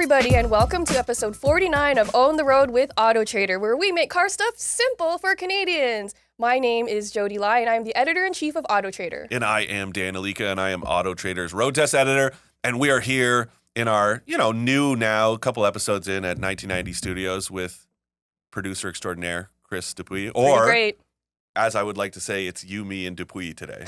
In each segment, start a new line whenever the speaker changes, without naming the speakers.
everybody, and welcome to episode 49 of Own the Road with AutoTrader, where we make car stuff simple for Canadians. My name is Jodi, and I'm the editor-in-chief of AutoTrader.
And I am Dan Alika, and I am AutoTrader's road test editor, and we are here in our, new now, couple episodes in at 1990 Studios with producer extraordinaire Chris Dupuis, or
great.
As I would like to say, it's you, me, and Dupuis today.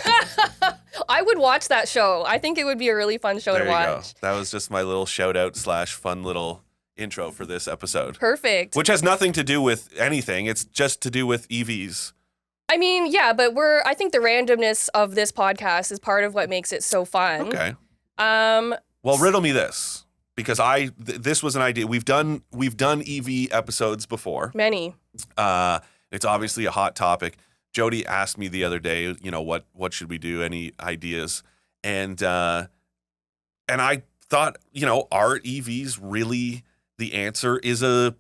I would watch that show. I think it would be a really fun show to watch.
There you go. That was just my little shout-out / fun little intro for this episode.
Perfect.
Which has nothing to do with anything. It's just to do with EVs.
I mean, yeah, but I think the randomness of this podcast is part of what makes it so fun.
Okay. Well, riddle me this, because this was an idea. We've done EV episodes before.
Many.
It's obviously a hot topic. Jodi asked me the other day, what should we do? Any ideas? And I thought, are EVs really the answer? It's a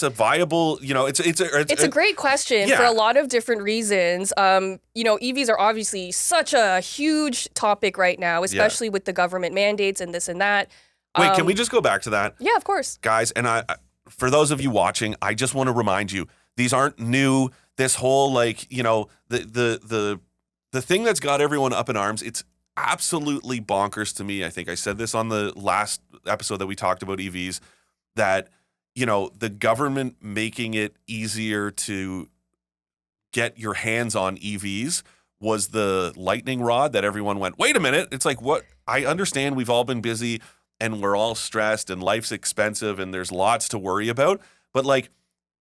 viable, it's
a great question for a lot of different reasons. EVs are obviously such a huge topic right now, especially with the government mandates and this and that.
Wait, can we just go back to that?
Yeah, of course.
Guys, and for those of you watching, I just want to remind you, these aren't new. This whole, the thing that's got everyone up in arms, it's absolutely bonkers to me. I think I said this on the last episode that we talked about EVs, that, the government making it easier to get your hands on EVs was the lightning rod that everyone went, wait a minute. It's like, what? I understand we've all been busy and we're all stressed and life's expensive and there's lots to worry about. But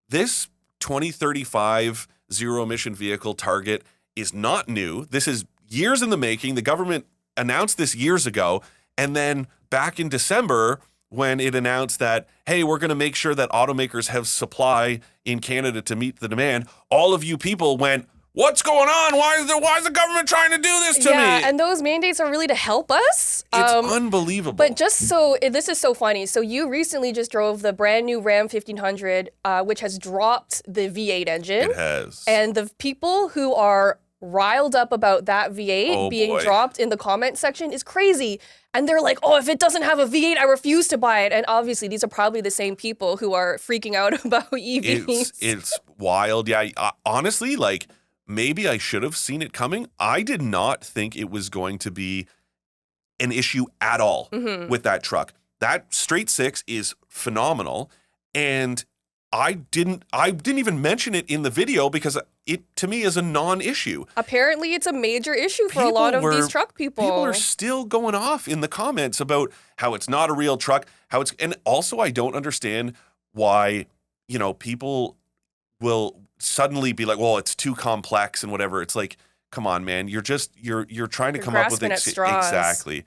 this 2035 zero emission vehicle target is not new. This is years in the making. The government announced this years ago. And then back in December, when it announced that, hey, we're going to make sure that automakers have supply in Canada to meet the demand, all of you people went, what's going on? Why is the government trying to do this to me?
Yeah, and those mandates are really to help us.
It's unbelievable.
But this is so funny. So you recently just drove the brand new Ram 1500, which has dropped the V8 engine.
It has.
And the people who are riled up about that V8 being dropped in the comment section is crazy. And they're like, oh, if it doesn't have a V8, I refuse to buy it. And obviously, these are probably the same people who are freaking out about EVs.
It's wild. Yeah, honestly, maybe I should have seen it coming. I did not think it was going to be an issue at all with that truck. That straight six is phenomenal. And I didn't even mention it in the video because it, to me, is a non-issue.
Apparently, it's a major issue for a lot of these truck people.
People are still going off in the comments about how it's not a real truck, and also I don't understand why, people will suddenly be like, well, it's too complex and whatever. It's like, come on, man, you're trying to come up with exactly.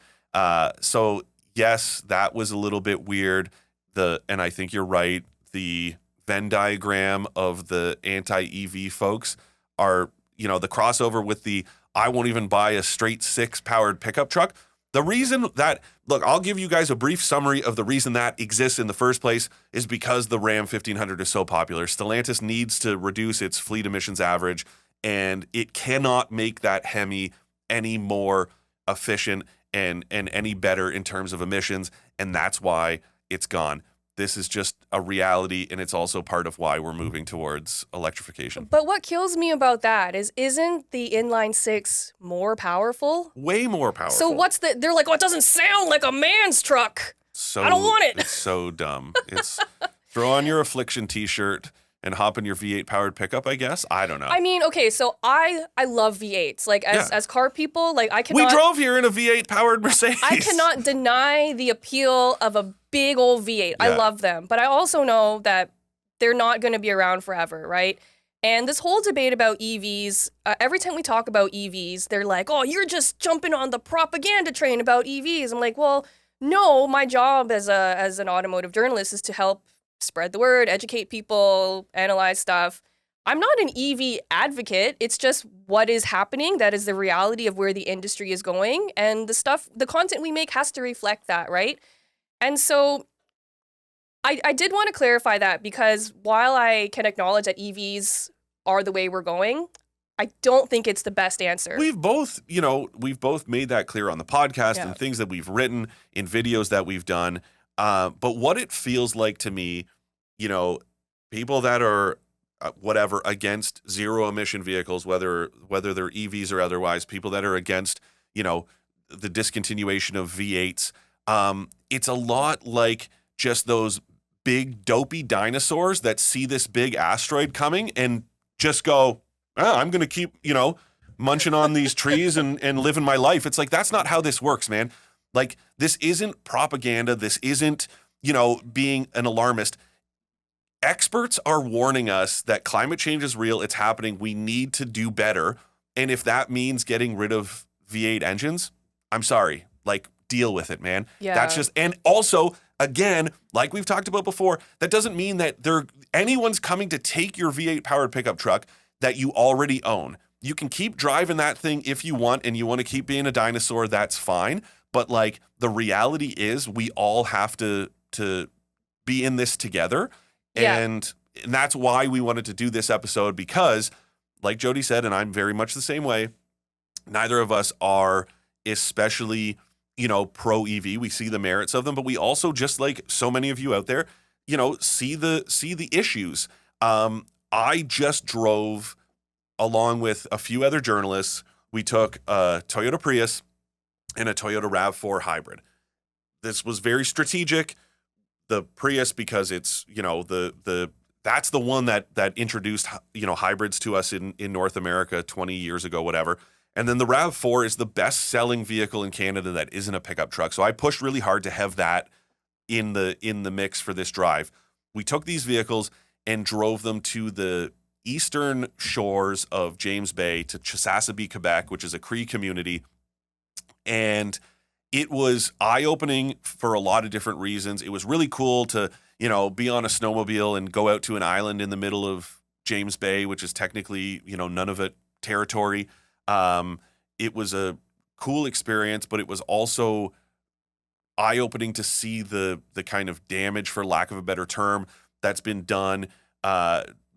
So yes, that was a little bit weird. And I think you're right. The Venn diagram of the anti-EV folks are, the crossover with the I won't even buy a straight six powered pickup truck. The reason that, look, I'll give you guys a brief summary of the reason that exists in the first place is because the Ram 1500 is so popular. Stellantis needs to reduce its fleet emissions average, and it cannot make that Hemi any more efficient and any better in terms of emissions, and that's why it's gone. This is just a reality, and it's also part of why we're moving towards electrification.
But what kills me about that isn't the inline six more powerful?
Way more powerful.
So they're like, oh, it doesn't sound like a man's truck. I don't want it.
It's so dumb. It's throw on your Affliction t-shirt and hop in your V8 powered pickup, I guess. I don't know.
I mean, okay, so I love V8s. As car people, I cannot.
We drove here in a V8 powered Mercedes.
I cannot deny the appeal of a big old V8. Yeah. I love them. But I also know that they're not going to be around forever, right? And this whole debate about EVs, every time we talk about EVs, they're like, oh, you're just jumping on the propaganda train about EVs. I'm like, well, no, my job as an automotive journalist is to help spread the word, educate people, analyze stuff. I'm not an EV advocate. It's just what is happening. That is the reality of where the industry is going. And the content we make has to reflect that, right? And so I did want to clarify that, because while I can acknowledge that EVs are the way we're going, I don't think it's the best answer.
We've both made that clear on the podcast and things that we've written in videos that we've done. But what it feels like to me, people that are whatever against zero emission vehicles, whether they're EVs or otherwise, people that are against, the discontinuation of V8s, it's a lot like just those big dopey dinosaurs that see this big asteroid coming and just go, I'm going to keep, munching on these trees and living my life. It's like, that's not how this works, man. Like, this isn't propaganda. This isn't, being an alarmist. Experts are warning us that climate change is real. It's happening. We need to do better. And if that means getting rid of V8 engines, I'm sorry, like, deal with it, man.
Yeah.
That's just, and also, again, like we've talked about before, that doesn't mean that anyone's coming to take your V8 powered pickup truck that you already own. You can keep driving that thing if you want, and you want to keep being a dinosaur, that's fine. But like, the reality is we all have to be in this together.
Yeah.
And that's why we wanted to do this episode, because like Jodi said, and I'm very much the same way, neither of us are especially, pro EV. We see the merits of them, but we also, just like so many of you out there, see the issues. I just drove, along with a few other journalists, we took a Toyota Prius and a Toyota RAV4 hybrid. This was very strategic. The Prius, because it's, that's the one that introduced, hybrids to us in North America 20 years ago, whatever. And then the RAV4 is the best selling vehicle in Canada that isn't a pickup truck. So I pushed really hard to have that in the mix for this drive. We took these vehicles and drove them to the eastern shores of James Bay, to Chesapeake, Quebec, which is a Cree community. And it was eye-opening for a lot of different reasons. It was really cool to, be on a snowmobile and go out to an island in the middle of James Bay, which is technically, Nunavut territory. It was a cool experience, but it was also eye-opening to see the kind of damage, for lack of a better term, that's been done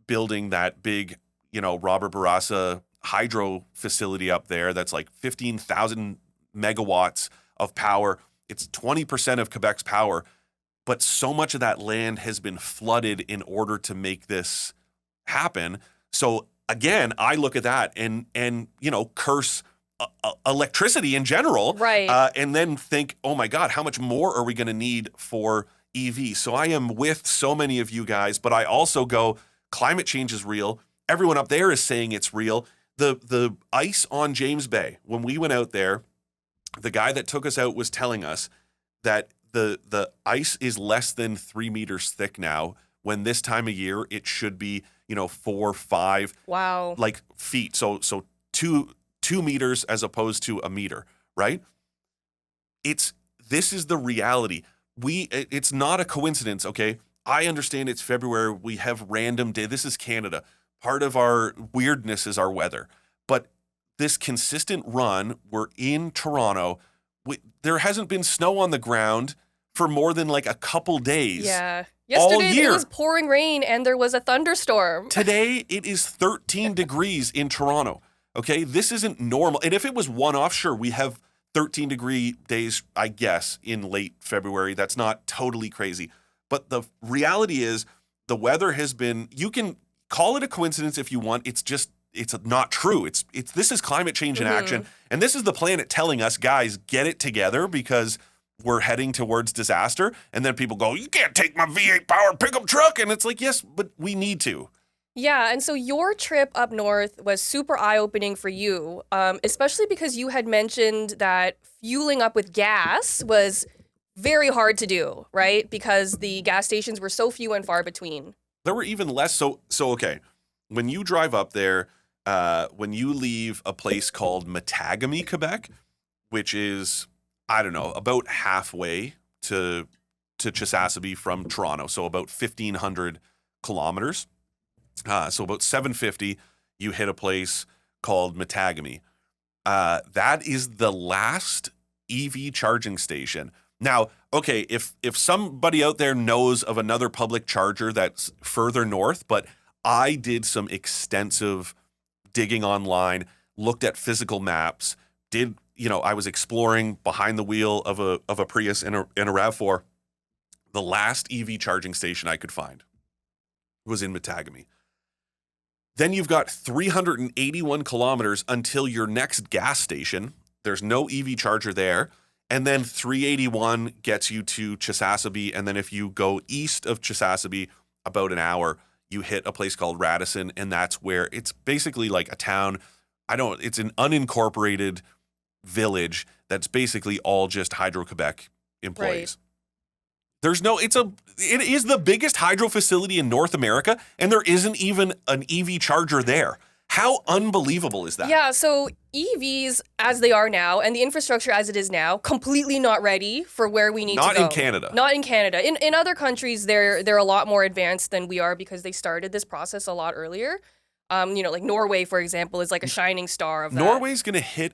building that big, Robert Bourassa hydro facility up there that's like 15,000 megawatts of power. It's 20% of Quebec's power, but so much of that land has been flooded in order to make this happen. So again, I look at that and curse electricity in general,
Right.
And then think, oh my God, how much more are we going to need for EV? So I am with so many of you guys, but I also go, climate change is real. Everyone up there is saying it's real. The ice on James Bay, when we went out there, the guy that took us out was telling us that the ice is less than 3 meters thick now, when this time of year it should be, 4, 5
Wow.
like feet. So 2 meters as opposed to a meter, right? This is the reality. It's not a coincidence, okay? I understand it's February. We have random day. This is Canada. Part of our weirdness is our weather. But this consistent run, we're in Toronto. There hasn't been snow on the ground for more than like a couple days.
Yeah.
All
Yesterday
year.
it was pouring rain and there was a thunderstorm.
Today it is 13 degrees in Toronto. Okay, this isn't normal. And if it was one off, sure, we have 13-degree days, I guess, in late February. That's not totally crazy. But the reality is, the weather has been, you can call it a coincidence if you want. It's not true. This is climate change in action. And this is the planet telling us, guys, get it together, because we're heading towards disaster. And then people go, you can't take my V8 powered pickup truck. And it's like, yes, but we need to.
Yeah, and so your trip up north was super eye-opening for you, especially because you had mentioned that fueling up with gas was very hard to do, right? Because the gas stations were so few and far between.
There were even less. So okay, when you drive up there, when you leave a place called Matagami, Quebec, which is, I don't know, about halfway to Chesapeake from Toronto, so about 1,500 kilometers. So about 750, you hit a place called Matagami. That is the last EV charging station. Now, okay, if somebody out there knows of another public charger that's further north, but I did some extensive digging online, looked at physical maps, I was exploring behind the wheel of a Prius and a RAV4. The last EV charging station I could find was in Matagami. Then you've got 381 kilometers until your next gas station. There's no EV charger there. And then 381 gets you to Chisasibi. And then if you go east of Chisasibi about an hour, you hit a place called Radisson. And that's where it's basically like a town. It's an unincorporated village that's basically all just Hydro-Quebec employees. Right. It is the biggest hydro facility in North America, and there isn't even an EV charger there. How unbelievable is that?
Yeah, so EVs as they are now and the infrastructure as it is now, completely not ready for where we need to go.
Not in Canada.
Not in Canada. In other countries, they're a lot more advanced than we are because they started this process a lot earlier. Like Norway, for example, is like a shining star of that.
Norway's going to hit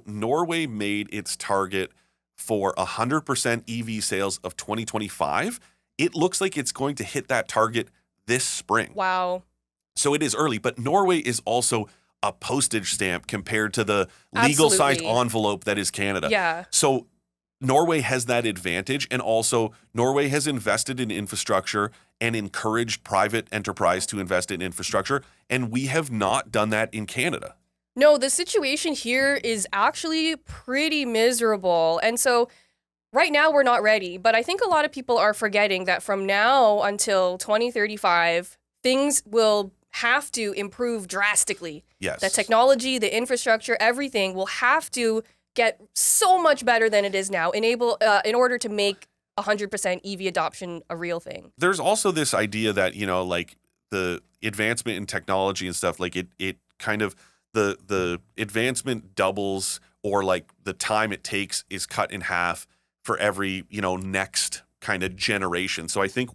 Norway made its target for 100% EV sales of 2025. It looks like it's going to hit that target this spring.
Wow.
So it is early, but Norway is also a postage stamp compared to the legal-sized envelope that is Canada.
Yeah.
So Norway has that advantage, and also Norway has invested in infrastructure and encouraged private enterprise to invest in infrastructure, and we have not done that in Canada.
No, the situation here is actually pretty miserable. And so right now we're not ready, but I think a lot of people are forgetting that from now until 2035, things will have to improve drastically.
Yes.
The technology, the infrastructure, everything will have to get so much better than it is now in order to make 100% EV adoption a real thing.
There's also this idea that, like the advancement in technology and stuff, like it kind of the advancement doubles, or like the time it takes is cut in half for every, next kind of generation. So I think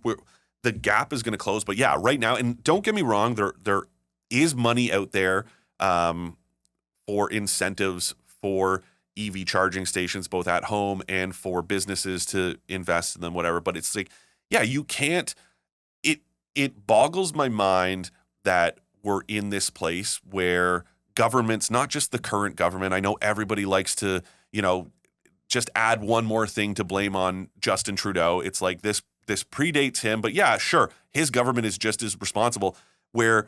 the gap is going to close. But yeah, right now, and don't get me wrong, there is money out there for incentives for EV charging stations, both at home and for businesses to invest in them, whatever. But it's like, yeah, you can't, it boggles my mind that we're in this place where governments, not just the current government, I know everybody likes to, just add one more thing to blame on Justin Trudeau. It's like this predates him, but yeah, sure, his government is just as responsible, where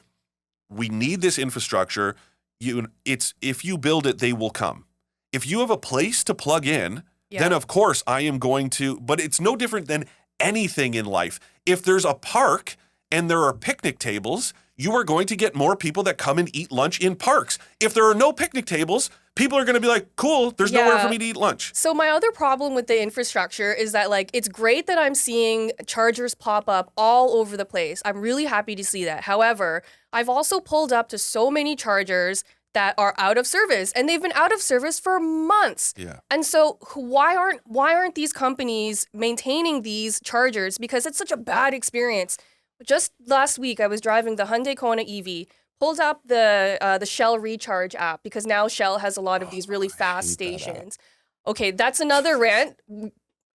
we need this infrastructure. If you build it, they will come. If you have a place to plug in, then of course I am going to, but it's no different than anything in life. If there's a park and there are picnic tables, you are going to get more people that come and eat lunch in parks. If there are no picnic tables, people are going to be like, cool, there's nowhere for me to eat lunch.
So my other problem with the infrastructure is that, like, it's great that I'm seeing chargers pop up all over the place. I'm really happy to see that. However, I've also pulled up to so many chargers that are out of service, and they've been out of service for months.
Yeah.
And so why aren't these companies maintaining these chargers? Because it's such a bad experience. Just last week, I was driving the Hyundai Kona EV, pulled up the Shell Recharge app, because now Shell has a lot of these really fast stations. Okay, that's another rant.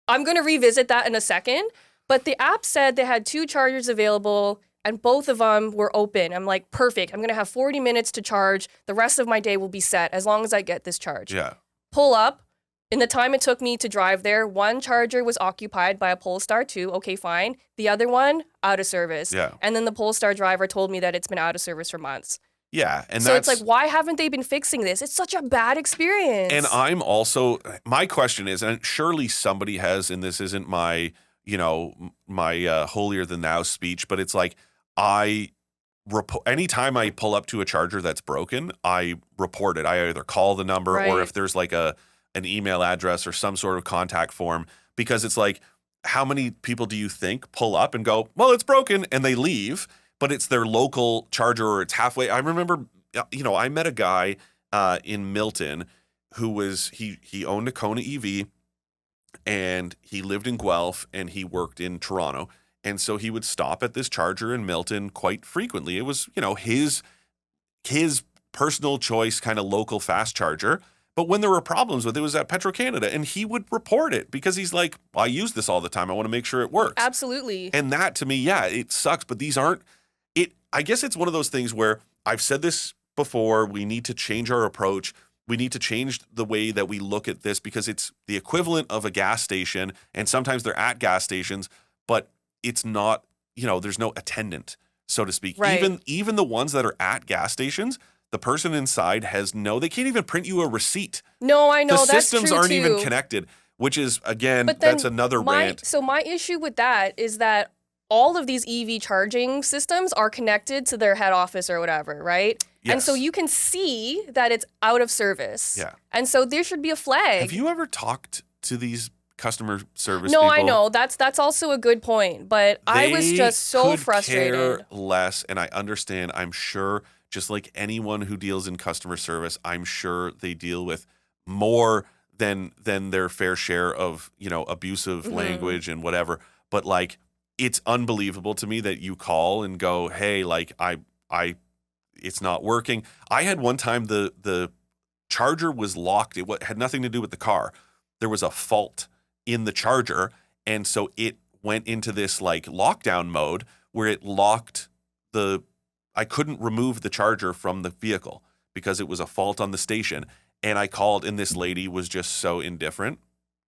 I'm going to revisit that in a second. But the app said they had 2 chargers available, and both of them were open. I'm like, perfect. I'm going to have 40 minutes to charge. The rest of my day will be set as long as I get this charge.
Yeah.
Pull up. In the time it took me to drive there, one charger was occupied by a Polestar 2. Okay, fine. The other one, out of service.
Yeah.
And then the Polestar driver told me that it's been out of service for months.
Yeah. And
so it's like, why haven't they been fixing this? It's such a bad experience.
And my question is, and surely somebody has, and this isn't my, my holier than thou speech, but it's like, anytime I pull up to a charger that's broken, I report it. I either call the number, or if there's like an email address or some sort of contact form, because it's like, how many people do you think pull up and go, well, it's broken, and they leave, but it's their local charger, or it's halfway. I remember, I met a guy in Milton who he owned a Kona EV, and he lived in Guelph, and he worked in Toronto. And so he would stop at this charger in Milton quite frequently. It was, his personal choice kind of local fast charger. But when there were problems with it, was at Petro-Canada, and he would report it because he's like, I use this all the time. I want to make sure it works.
Absolutely.
And that, to me, yeah, it sucks. But these aren't it. I guess it's one of those things where I've said this before. We need to change our approach. we need to change the way that we look at this, because it's the equivalent of a gas station, and sometimes they're at gas stations, but it's not, there's no attendant, so to speak.
Right.
Even the ones that are at gas stations, the person inside they can't even print you a receipt.
No, I know,
The
that's
systems
true
aren't
too.
even connected, which is, again,
But then
that's another rant.
So my issue with that is that all of these EV charging systems are connected to their head office or whatever, right?
Yes.
And so you can see that it's out of service.
Yeah.
And so there should be a flag.
Have you ever talked to these customer service people?
No, I know. That's also a good point. But I was just so
could
frustrated.
Care less, and I understand. I'm sure, just like anyone who deals in customer service, I'm sure they deal with more than their fair share of abusive language and whatever. But like, it's unbelievable to me that you call and go, hey, like I it's not working. I had one time the charger was locked. It had nothing to do with the car. There was a fault in the charger, and so it went into this like lockdown mode where it locked I couldn't remove the charger from the vehicle because it was a fault on the station. And I called, and this lady was just so indifferent.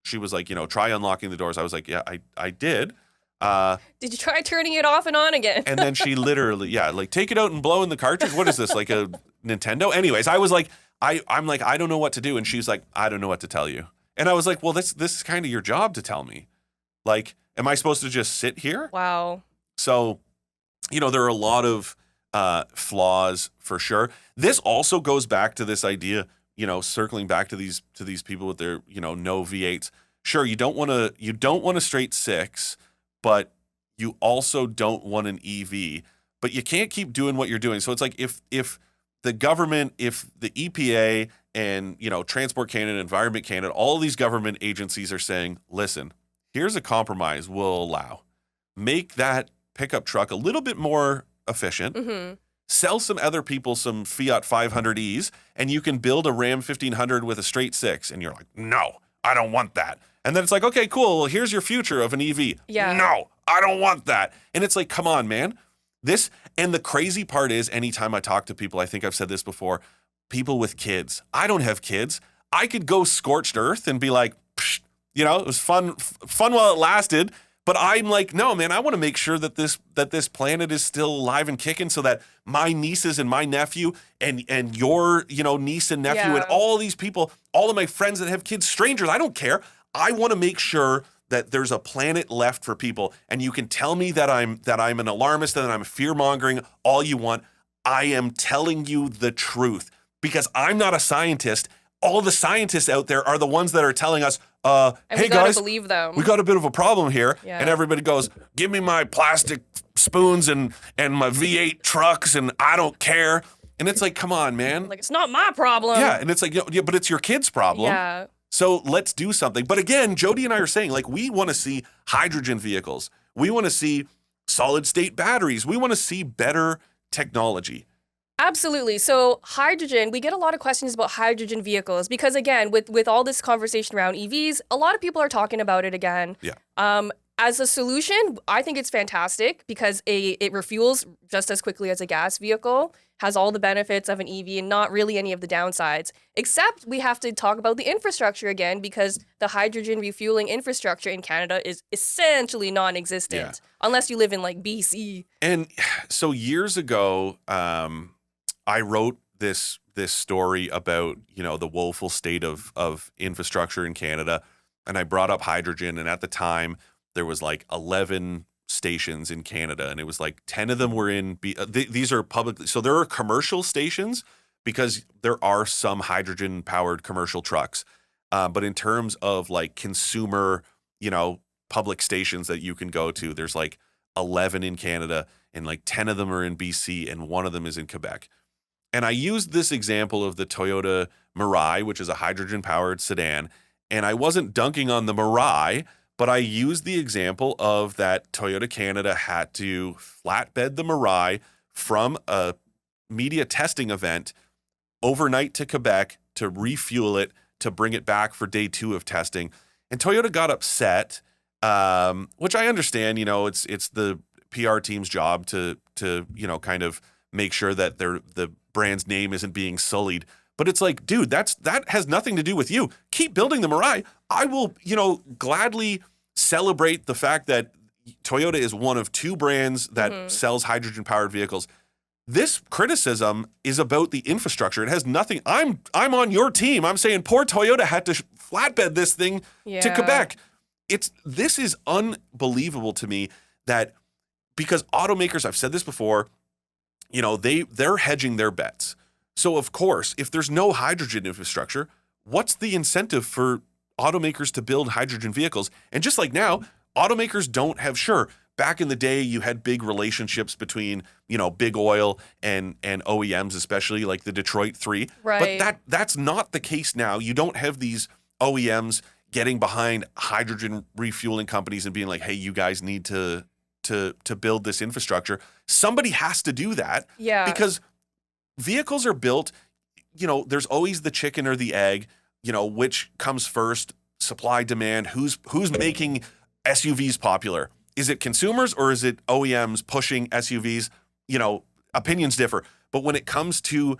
She was like, try unlocking the doors. I was like, yeah, I did.
Did you try turning it off and on again?
And then she literally, like, take it out and blow in the cartridge. What is this, like a Nintendo? Anyways, I was like, I'm like, I don't know what to do. And she's like, I don't know what to tell you. And I was like, well, this is kind of your job to tell me. Like, am I supposed to just sit here?
Wow.
So, there are a lot of flaws for sure. This also goes back to this idea, circling back to these people with their, no V8s. Sure, you don't want a straight six, but you also don't want an EV. But you can't keep doing what you're doing. So it's like if the government, if the EPA and Transport Canada, Environment Canada, all these government agencies are saying, listen, here's a compromise we'll allow. Make that pickup truck a little bit more efficient.
Mm-hmm.
Sell some other people some Fiat 500Es, and you can build a Ram 1500 with a straight six. And you're like, no, I don't want that. And then it's like, okay, cool. Well, here's your future of an EV.
Yeah.
No, I don't want that. And it's like, come on, man. And the crazy part is, anytime I talk to people, I think I've said this before, people with kids. I don't have kids. I could go scorched earth and be like, psh, it was fun while it lasted. But I'm like, no, man, I want to make sure that this planet is still alive and kicking, so that my nieces and my nephew and your niece and nephew and all these people, all of my friends that have kids, strangers, I don't care. I want to make sure that there's a planet left for people. And you can tell me that I'm an alarmist and that I'm fear mongering all you want. I am telling you the truth, because I'm not a scientist. All the scientists out there are the ones that are telling us, hey guys,
believe them.
We got a bit of a problem here.
Yeah.
And everybody goes, give me my plastic spoons and my V8 trucks, and I don't care. And it's like, come on, man.
Like, it's not my problem.
Yeah, and it's like, but it's your kid's problem.
Yeah.
So let's do something. But again, Jodi and I are saying, like, we want to see hydrogen vehicles. We want to see solid state batteries. We want to see better technology.
Absolutely. So hydrogen, we get a lot of questions about hydrogen vehicles because, again, with all this conversation around EVs, a lot of people are talking about it again.
Yeah.
As a solution, I think it's fantastic because it refuels just as quickly as a gas vehicle, has all the benefits of an EV and not really any of the downsides, except we have to talk about the infrastructure again, because the hydrogen refueling infrastructure in Canada is essentially non-existent unless you live in like BC.
And so years ago, I wrote this story about, the woeful state of infrastructure in Canada, and I brought up hydrogen, and at the time there was like 11 stations in Canada, and it was like 10 of them were in these are public, so there are commercial stations because there are some hydrogen powered commercial trucks, but in terms of like consumer, public stations that you can go to, there's like 11 in Canada, and like 10 of them are in BC, and one of them is in Quebec. And I used this example of the Toyota Mirai, which is a hydrogen-powered sedan, and I wasn't dunking on the Mirai, but I used the example of that Toyota Canada had to flatbed the Mirai from a media testing event overnight to Quebec to refuel it, to bring it back for day 2 of testing. And Toyota got upset, which I understand, it's the PR team's job to kind of make sure that the brand's name isn't being sullied. But it's like, dude, that has nothing to do with you. Keep building the Mirai. I will, gladly celebrate the fact that Toyota is one of 2 brands that sells hydrogen-powered vehicles. This criticism is about the infrastructure. It has nothing. I'm on your team. I'm saying poor Toyota had to flatbed this thing to Quebec. This is unbelievable to me that because automakers, I've said this before, they're hedging their bets. So of course, if there's no hydrogen infrastructure, what's the incentive for automakers to build hydrogen vehicles? And just like now, automakers don't have, back in the day, you had big relationships between, big oil and OEMs, especially like the Detroit 3.
Right.
But that's not the case now. You don't have these OEMs getting behind hydrogen refueling companies and being like, hey, you guys need to build this infrastructure. Somebody has to do that.
Yeah.
Because vehicles are built, there's always the chicken or the egg, which comes first, supply, demand, who's making SUVs popular? Is it consumers or is it OEMs pushing SUVs? Opinions differ. But when it comes to,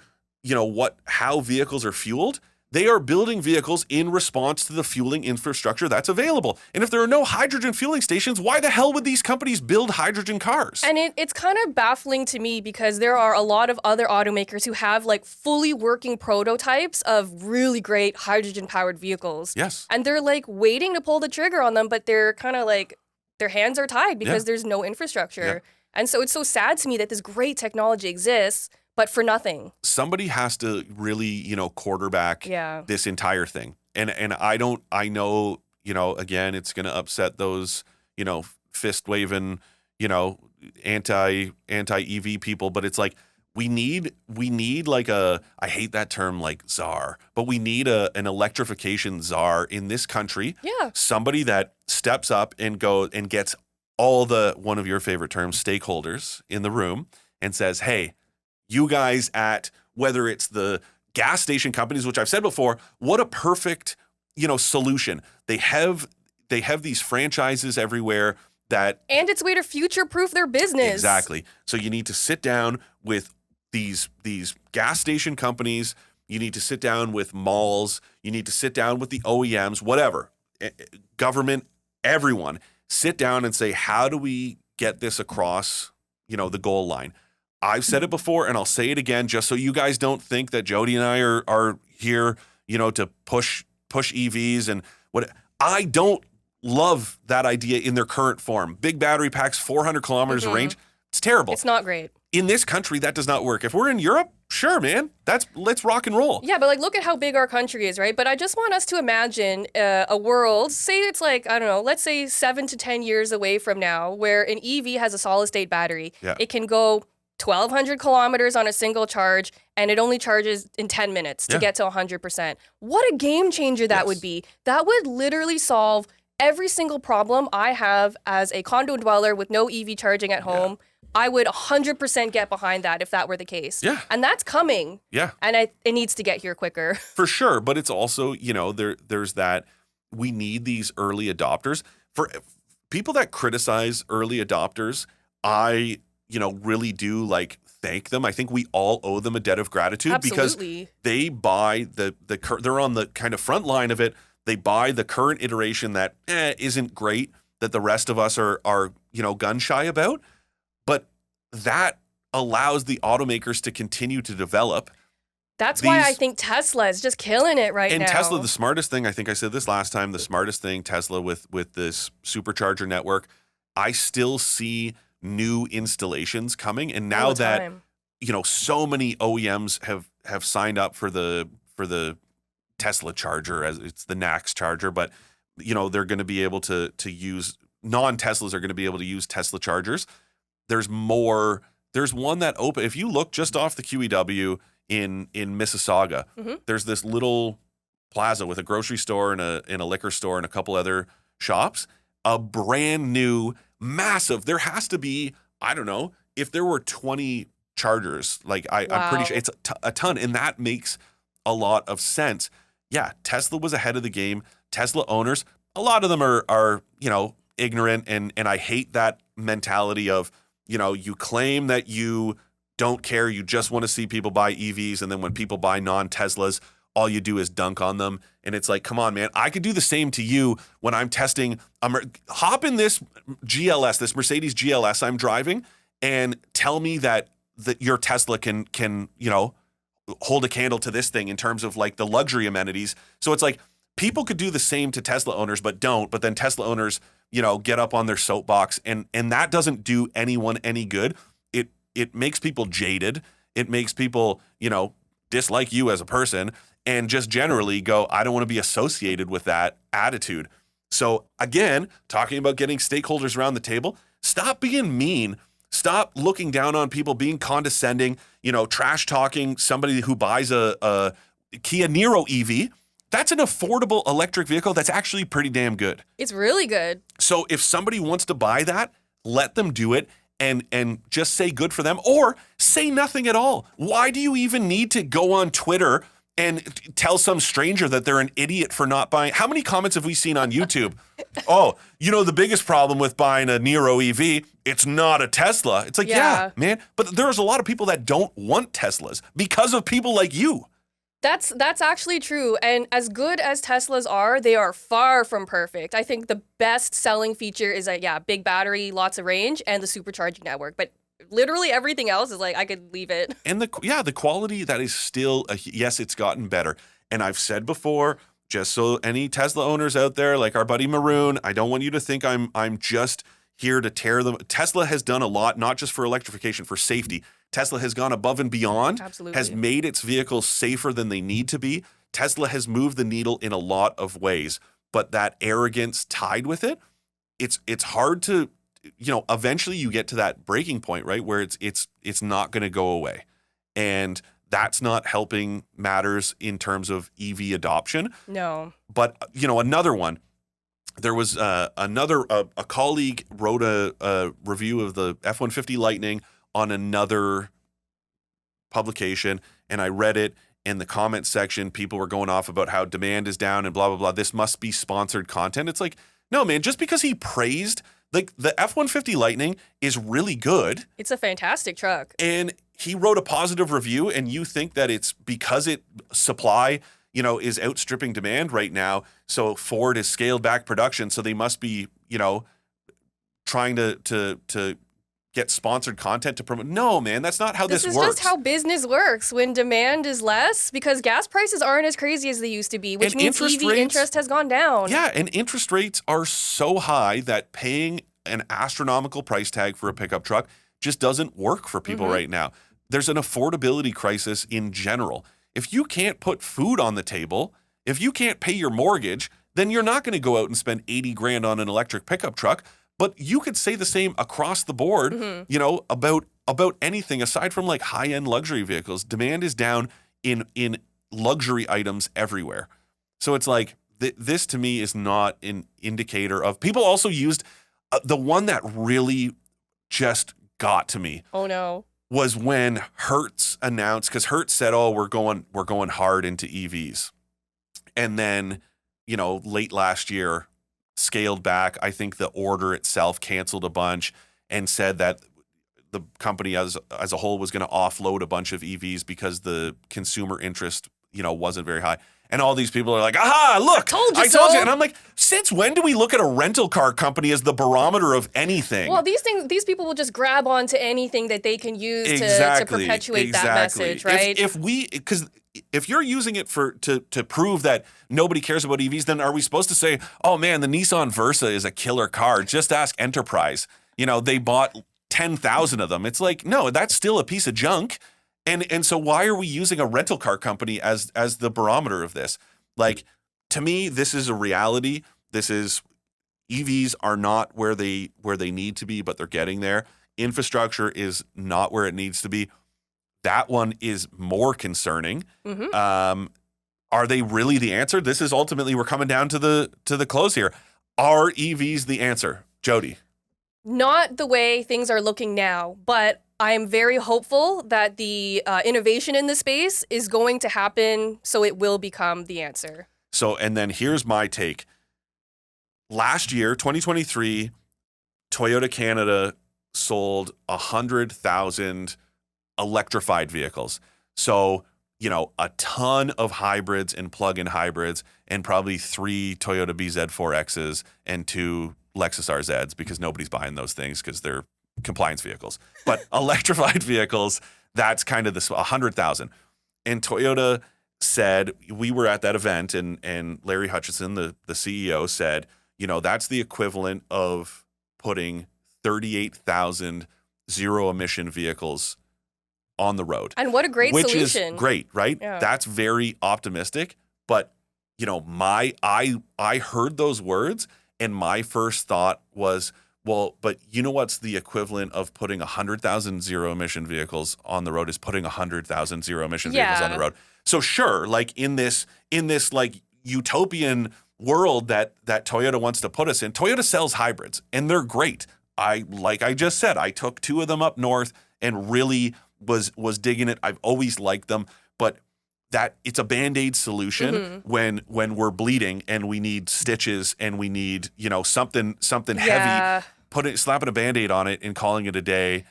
how vehicles are fueled, they are building vehicles in response to the fueling infrastructure that's available. And if there are no hydrogen fueling stations, why the hell would these companies build hydrogen cars?
And it's kind of baffling to me because there are a lot of other automakers who have like fully working prototypes of really great hydrogen-powered vehicles.
Yes.
And they're like waiting to pull the trigger on them, but they're kind of like, their hands are tied because there's no infrastructure.
Yeah.
And so it's so sad to me that this great technology exists, but for nothing.
Somebody has to really, quarterback this entire thing. And I know, again, it's going to upset those, fist waving, anti-EV people, but it's like, we need like I hate that term like czar, but we need an electrification czar in this country.
Yeah.
Somebody that steps up and gets all one of your favorite terms, stakeholders in the room and says, hey, you guys at whether it's the gas station companies, which I've said before, what a perfect, solution. They have these franchises everywhere
and it's a way to future-proof their business.
Exactly. So you need to sit down with these gas station companies. You need to sit down with malls. You need to sit down with the OEMs, whatever, government, everyone. Sit down and say, how do we get this across, the goal line? I've said it before and I'll say it again, just so you guys don't think that Jodi and I are here, to push EVs and what. I don't love that idea in their current form. Big battery packs, 400 kilometers of range. It's terrible.
It's not great.
In this country, that does not work. If we're in Europe, sure, man, let's rock and roll.
Yeah, but like, look at how big our country is, right? But I just want us to imagine a world, say it's like, I don't know, let's say 7 to 10 years away from now, where an EV has a solid state battery.
Yeah.
It can go 1,200 kilometers on a single charge, and it only charges in 10 minutes to get to 100%. What a game changer that would be. That would literally solve every single problem I have as a condo dweller with no EV charging at home. I would 100% get behind that if that were the case.
Yeah.
And that's coming.
Yeah.
And it needs to get here quicker.
For sure. But it's also, there's that we need these early adopters. For people that criticize early adopters, I really do thank them. I think we all owe them a debt of gratitude.
Absolutely.
Because they buy they're on the kind of front line of it. They buy the current iteration that isn't great, that the rest of us are gun shy about. But that allows the automakers to continue to develop.
That's why I think Tesla is just killing it right now.
And Tesla, the smartest thing, I think I said this last time, the smartest thing, Tesla with this supercharger network, I still see new installations coming. And now that, so many OEMs have signed up for the Tesla charger, as it's the NACS charger, but, they're going to be able to use, non-Teslas are going to be able to use Tesla chargers. There's more. There's one that if you look just off the QEW in Mississauga, there's this little plaza with a grocery store and a liquor store and a couple other shops. A brand new, massive. There has to be, I don't know, if there were 20 chargers, I'm pretty sure it's a ton, and that makes a lot of sense. Yeah, Tesla was ahead of the game. Tesla owners, a lot of them are ignorant, and I hate that mentality of, you claim that you don't care. You just want to see people buy EVs. And then when people buy non-Teslas, all you do is dunk on them. And it's like, come on, man. I could do the same to you when I'm testing. Hop in this GLS, this Mercedes GLS I'm driving, and tell me that your Tesla can hold a candle to this thing in terms of like the luxury amenities. So it's like people could do the same to Tesla owners, but don't. But then Tesla owners, get up on their soapbox, and that doesn't do anyone any good. It makes people jaded. It makes people, dislike you as a person, and just generally go, I don't want to be associated with that attitude. So again, talking about getting stakeholders around the table, stop being mean. Stop looking down on people, being condescending, trash talking somebody who buys a Kia Niro EV. That's an affordable electric vehicle that's actually pretty damn good.
It's really good.
So if somebody wants to buy that, let them do it and just say good for them, or say nothing at all. Why do you even need to go on Twitter and tell some stranger that they're an idiot for not buying? How many comments have we seen on YouTube? Oh, the biggest problem with buying a Niro EV, it's not a Tesla. It's like, yeah, man. But there's a lot of people that don't want Teslas because of people like you.
That's actually true. And as good as Teslas are, they are far from perfect. I think the best selling feature is big battery, lots of range, and the supercharging network. But literally everything else is like, I could leave it.
And the quality, that is still, yes, it's gotten better. And I've said before, just so any Tesla owners out there, like our buddy Maroon, I don't want you to think I'm just here to tear them. Tesla has done a lot, not just for electrification, for safety. Tesla has gone above and beyond,
Absolutely.
Has made its vehicles safer than they need to be. Tesla has moved the needle in a lot of ways, but that arrogance tied with it, it's hard to, eventually you get to that breaking point, right, where it's not going to go away. And that's not helping matters in terms of EV adoption.
No.
But, another one, there was a colleague wrote a review of the F-150 Lightning on another publication, and I read it. In the comment section, people were going off about how demand is down and blah, blah, blah. This must be sponsored content. It's like, no, man, just because he praised, like, the F-150 Lightning is really good.
It's a fantastic truck.
And he wrote a positive review, and you think that it's because supply, is outstripping demand right now. So Ford has scaled back production. So they must be, trying to get sponsored content to promote. No, man, that's not how this works.
This is just how business works when demand is less, because gas prices aren't as crazy as they used to be, which means EV interest has gone down.
Yeah, and interest rates are so high that paying an astronomical price tag for a pickup truck just doesn't work for people right now. There's an affordability crisis in general. If you can't put food on the table, if you can't pay your mortgage, then you're not going to go out and spend $80,000 on an electric pickup truck. But you could say the same across the board, about anything aside from like high-end luxury vehicles. Demand is down in luxury items everywhere. So it's like this to me is not an indicator of. People also used the one that really just got to me.
Oh no.
Was when Hertz announced, because Hertz said, "Oh, we're going hard into EVs," and then late last year scaled back. I think the order itself canceled a bunch and said that the company as a whole was going to offload a bunch of EVs because the consumer interest, wasn't very high. And all these people are like, aha, look, I told you. And I'm like, since when do we look at a rental car company as the barometer of anything?
Well, these people will just grab onto anything that they can use to perpetuate that message, right?
Because if you're using it to prove that nobody cares about EVs, then are we supposed to say, oh man, the Nissan Versa is a killer car? Just ask Enterprise. They bought 10,000 of them. It's like, no, that's still a piece of junk. And so why are we using a rental car company as the barometer of this? Like, to me, this is a reality. This is EVs are not where they need to be, but they're getting there. Infrastructure is not where it needs to be. That one is more concerning. Are they really the answer? This is ultimately, we're coming down to the close here. Are EVs the answer, Jodi?
Not the way things are looking now, but I'm very hopeful that the innovation in the space is going to happen, so it will become the answer.
So, and then here's my take. Last year, 2023, Toyota Canada sold 100,000 electrified vehicles. So, a ton of hybrids and plug-in hybrids, and probably 3 Toyota BZ4Xs and 2 Lexus RZs, because nobody's buying those things because they're compliance vehicles. But electrified vehicles, that's kind of 100,000. And Toyota said, we were at that event, and Larry Hutchison, the CEO, said, that's the equivalent of putting 38,000 zero-emission vehicles on the road.
And what a great solution.
Which is great, right?
Yeah.
That's very optimistic. But, I heard those words, and my first thought was, well, but what's the equivalent of putting 100,000 zero-emission vehicles on the road is putting 100,000 zero-emission vehicles on the road. So sure, like in this like utopian world that Toyota wants to put us in, Toyota sells hybrids, and they're great. Like I just said, I took 2 of them up north and really was digging it. I've always liked them, but that it's a Band-Aid solution when we're bleeding and we need stitches and we need, something heavy, slapping a Band-Aid on it and calling it a day.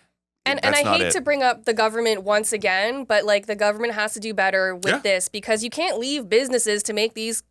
And I hate to bring up the government once again, but like the government has to do better with this, because you can't leave businesses to make these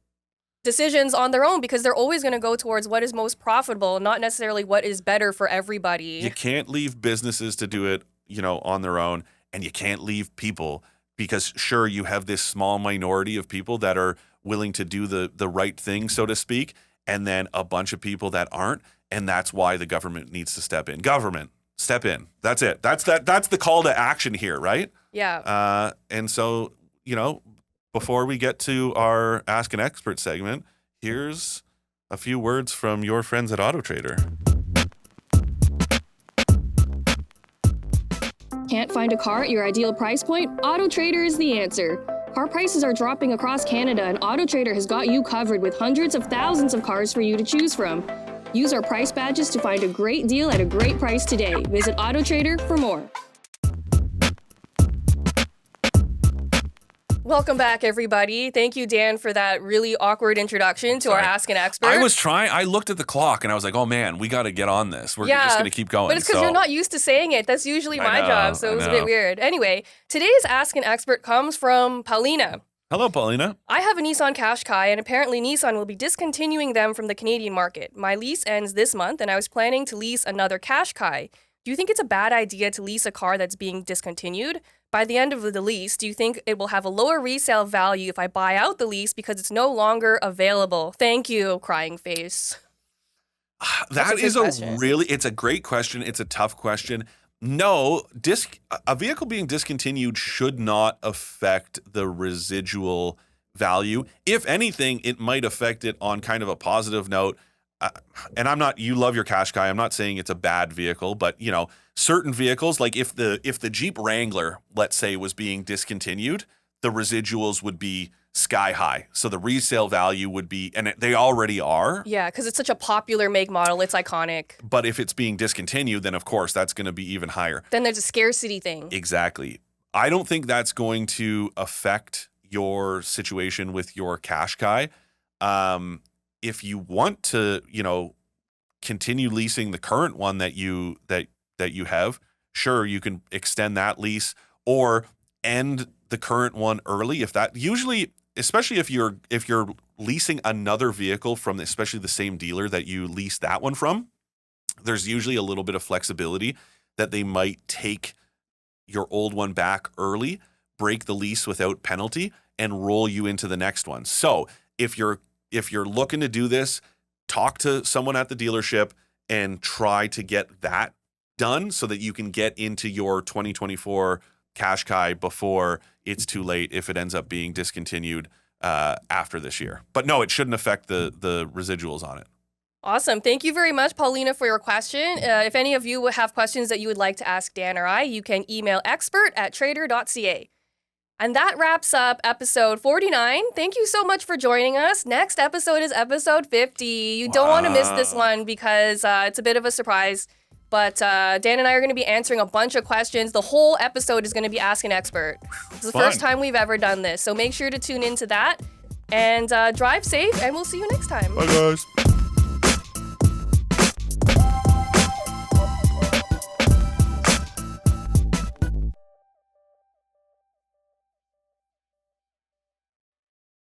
decisions on their own, because they're always going to go towards what is most profitable, not necessarily what is better for everybody.
You can't leave businesses to do it, on their own, and you can't leave people, because sure, you have this small minority of people that are willing to do the right thing, so to speak, and then a bunch of people that aren't, and that's why the government needs to step in. Government, step in. That's it. That's the call to action here, right?
Yeah.
And so, before we get to our Ask an Expert segment, here's a few words from your friends at AutoTrader.
Can't find a car at your ideal price point? AutoTrader is the answer. Car prices are dropping across Canada, and AutoTrader has got you covered with hundreds of thousands of cars for you to choose from. Use our price badges to find a great deal at a great price today. Visit AutoTrader for more. Welcome back, everybody. Thank you, Dan, for that really awkward introduction to our Ask an Expert.
I looked at the clock and I was like, oh man, we got to get on this. We're just going to keep going.
But it's because you're not used to saying it. That's usually my job, so it was a bit weird. Anyway, today's Ask an Expert comes from Paulina.
Hello, Paulina.
I have a Nissan Qashqai, and apparently Nissan will be discontinuing them from the Canadian market. My lease ends this month, and I was planning to lease another Qashqai. Do you think it's a bad idea to lease a car that's being discontinued? By the end of the lease, do you think it will have a lower resale value if I buy out the lease because it's no longer available? Thank you, crying face.
That is it's a great question. It's a tough question. No, a vehicle being discontinued should not affect the residual value. If anything, it might affect it on kind of a positive note. And you love your Qashqai. I'm not saying it's a bad vehicle, but certain vehicles, like if the Jeep Wrangler, let's say, was being discontinued, the residuals would be sky high. So the resale value would be, and they already are.
Yeah, because it's such a popular make model. It's iconic.
But if it's being discontinued, then of course that's going to be even higher.
Then there's a scarcity thing.
Exactly. I don't think that's going to affect your situation with your Qashqai. If you want to, continue leasing the current one that you have, sure, you can extend that lease or end the current one early. If that usually, especially if you're leasing another vehicle from especially the same dealer that you leased that one from, there's usually a little bit of flexibility that they might take your old one back early, break the lease without penalty, and roll you into the next one. So if you're looking to do this, talk to someone at the dealership and try to get that done so that you can get into your 2024 Qashqai before it's too late if it ends up being discontinued after this year. But no, it shouldn't affect the residuals on it.
Awesome. Thank you very much, Paulina, for your question. If any of you have questions that you would like to ask Dan or I, you can email expert@trader.ca. And that wraps up episode 49. Thank you so much for joining us. Next episode is episode 50. You don't want to miss this one because it's a bit of a surprise. But Dan and I are going to be answering a bunch of questions. The whole episode is going to be Ask an Expert. It's the first time we've ever done this. So make sure to tune into that. And drive safe, and we'll see you next time.
Bye, guys.